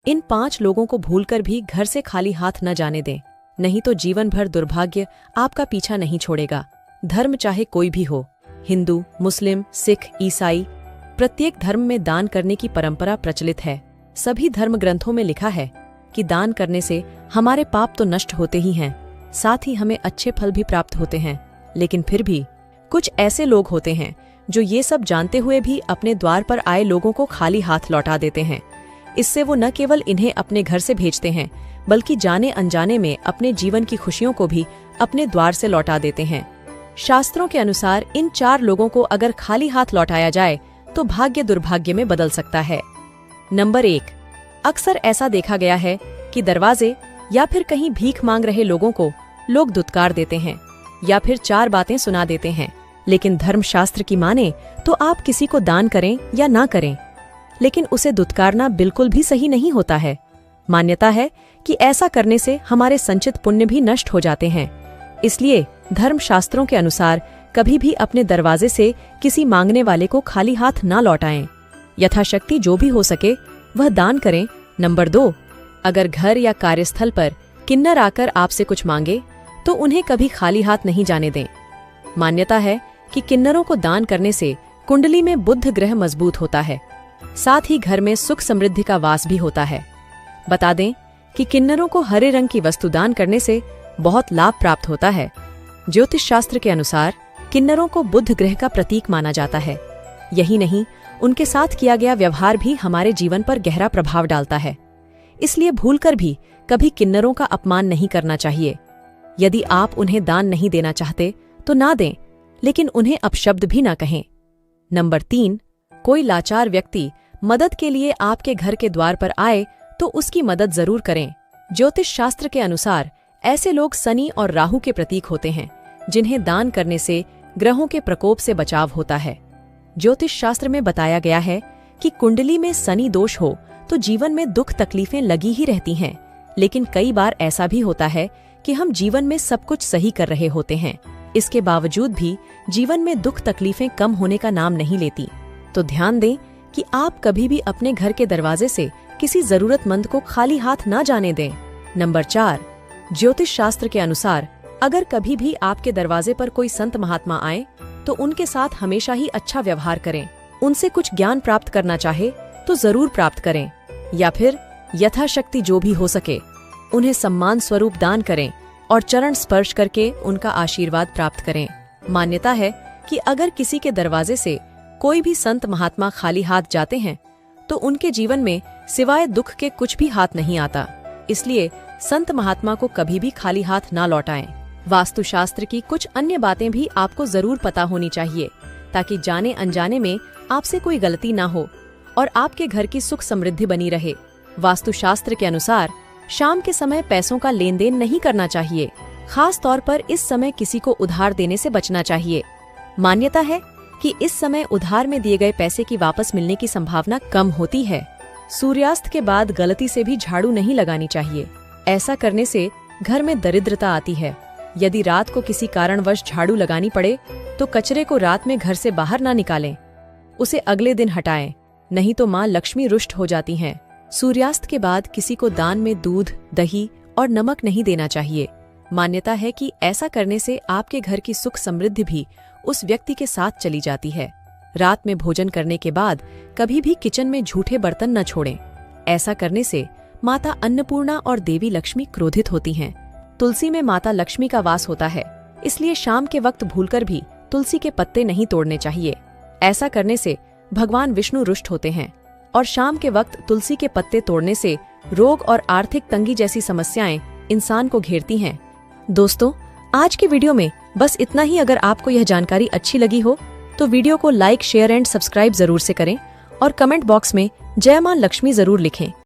इन 5 लोगों को भूलकर भी घर से खाली हाथ न जाने दें, नहीं तो जीवन भर दुर्भाग्य आपका पीछा नहीं छोड़ेगा। धर्म चाहे कोई भी हो, हिंदू, मुस्लिम, सिख, ईसाई, प्रत्येक धर्म में दान करने की परंपरा प्रचलित है। सभी धर्म ग्रंथों में लिखा है कि दान करने से हमारे पाप तो नष्ट होते ही हैं, साथ ही हमें अच्छे फल भी प्राप्त होते हैं। लेकिन फिर भी कुछ ऐसे लोग होते हैं जो ये सब जानते हुए भी अपने द्वार पर आए लोगों को खाली हाथ लौटा देते हैं। इससे वो न केवल इन्हें अपने घर से भेजते हैं, बल्कि जाने अनजाने में अपने जीवन की खुशियों को भी अपने द्वार से लौटा देते हैं। शास्त्रों के अनुसार इन 4 लोगों को अगर खाली हाथ लौटाया जाए तो भाग्य दुर्भाग्य में बदल सकता है। नंबर 1, अक्सर ऐसा देखा गया है कि दरवाजे या फिर कहीं भीख मांग रहे लोगों को लोग दुत्कार देते हैं या फिर 4 बातें सुना देते हैं। लेकिन धर्मशास्त्र की माने तो आप किसी को दान करें या ना करें, लेकिन उसे दुत्कारना बिल्कुल भी सही नहीं होता है। मान्यता है कि ऐसा करने से हमारे संचित पुण्य भी नष्ट हो जाते हैं। इसलिए धर्मशास्त्रों के अनुसार कभी भी अपने दरवाजे से किसी मांगने वाले को खाली हाथ ना लौटाएं। यथाशक्ति जो भी हो सके वह दान करें। नंबर 2, अगर घर या कार्यस्थल पर किन्नर आकर आपसे कुछ मांगे तो उन्हें कभी खाली हाथ नहीं जाने दें। मान्यता है कि किन्नरों को दान करने से कुंडली में बुध ग्रह मजबूत होता है, साथ ही घर में सुख समृद्धि का वास भी होता है। बता दें कि किन्नरों को हरे रंग की वस्तु दान करने से बहुत लाभ प्राप्त होता है। ज्योतिष शास्त्र के अनुसार किन्नरों को बुध ग्रह का प्रतीक माना जाता है। यही नहीं, उनके साथ किया गया व्यवहार भी हमारे जीवन पर गहरा प्रभाव डालता है। इसलिए भूलकर भी कभी किन्नरों का अपमान नहीं करना चाहिए। यदि आप उन्हें दान नहीं देना चाहते तो ना दें, लेकिन उन्हें अपशब्द भी ना कहें। नंबर 3, कोई लाचार व्यक्ति मदद के लिए आपके घर के द्वार पर आए तो उसकी मदद जरूर करें। ज्योतिष शास्त्र के अनुसार ऐसे लोग शनि और राहु के प्रतीक होते हैं, जिन्हें दान करने से ग्रहों के प्रकोप से बचाव होता है। ज्योतिष शास्त्र में बताया गया है कि कुंडली में शनि दोष हो तो जीवन में दुख तकलीफें लगी ही रहती हैं, लेकिन कई बार ऐसा भी होता है कि हम जीवन में सब कुछ सही कर रहे होते हैं, इसके बावजूद भी जीवन में दुख तकलीफें कम होने का नाम नहीं लेती। तो ध्यान दें कि आप कभी भी अपने घर के दरवाजे से किसी जरूरतमंद को खाली हाथ ना जाने दें। नंबर 4, ज्योतिष शास्त्र के अनुसार अगर कभी भी आपके दरवाजे पर कोई संत महात्मा आए तो उनके साथ हमेशा ही अच्छा व्यवहार करें। उनसे कुछ ज्ञान प्राप्त करना चाहे तो जरूर प्राप्त करें, या फिर यथाशक्ति जो भी हो सके उन्हें सम्मान स्वरूप दान करें और चरण स्पर्श करके उनका आशीर्वाद प्राप्त करें। मान्यता है कि अगर किसी के दरवाजे से कोई भी संत महात्मा खाली हाथ जाते हैं तो उनके जीवन में सिवाय दुख के कुछ भी हाथ नहीं आता। इसलिए संत महात्मा को कभी भी खाली हाथ ना लौटाएं। वास्तुशास्त्र की कुछ अन्य बातें भी आपको जरूर पता होनी चाहिए, ताकि जाने अनजाने में आपसे कोई गलती ना हो और आपके घर की सुख समृद्धि बनी रहे। वास्तुशास्त्र के अनुसार शाम के समय पैसों का लेन देन नहीं करना चाहिए। खास तौर पर इस समय किसी को उधार देने से बचना चाहिए। मान्यता है कि इस समय उधार में दिए गए पैसे की वापस मिलने की संभावना कम होती है। सूर्यास्त के बाद गलती से भी झाड़ू नहीं लगानी चाहिए। ऐसा करने से घर में दरिद्रता आती है। यदि रात को किसी कारणवश झाड़ू लगानी पड़े तो कचरे को रात में घर से बाहर ना निकालें, उसे अगले दिन हटाएं, नहीं तो माँ लक्ष्मी रुष्ट हो जाती हैं। सूर्यास्त के बाद किसी को दान में दूध, दही और नमक नहीं देना चाहिए। मान्यता है कि ऐसा करने से आपके घर की सुख समृद्धि भी उस व्यक्ति के साथ चली जाती है। रात में भोजन करने के बाद कभी भी किचन में झूठे बर्तन न छोड़ें। ऐसा करने से माता अन्नपूर्णा और देवी लक्ष्मी क्रोधित होती हैं। तुलसी में माता लक्ष्मी का वास होता है, इसलिए शाम के वक्त भूलकर भी तुलसी के पत्ते नहीं तोड़ने चाहिए। ऐसा करने से भगवान विष्णु रुष्ट होते हैं और शाम के वक्त तुलसी के पत्ते तोड़ने से रोग और आर्थिक तंगी जैसी समस्याएं इंसान को घेरती हैं। दोस्तों, आज की वीडियो में बस इतना ही। अगर आपको यह जानकारी अच्छी लगी हो तो वीडियो को लाइक, शेयर एंड सब्सक्राइब जरूर से करें और कमेंट बॉक्स में जय मां लक्ष्मी जरूर लिखें।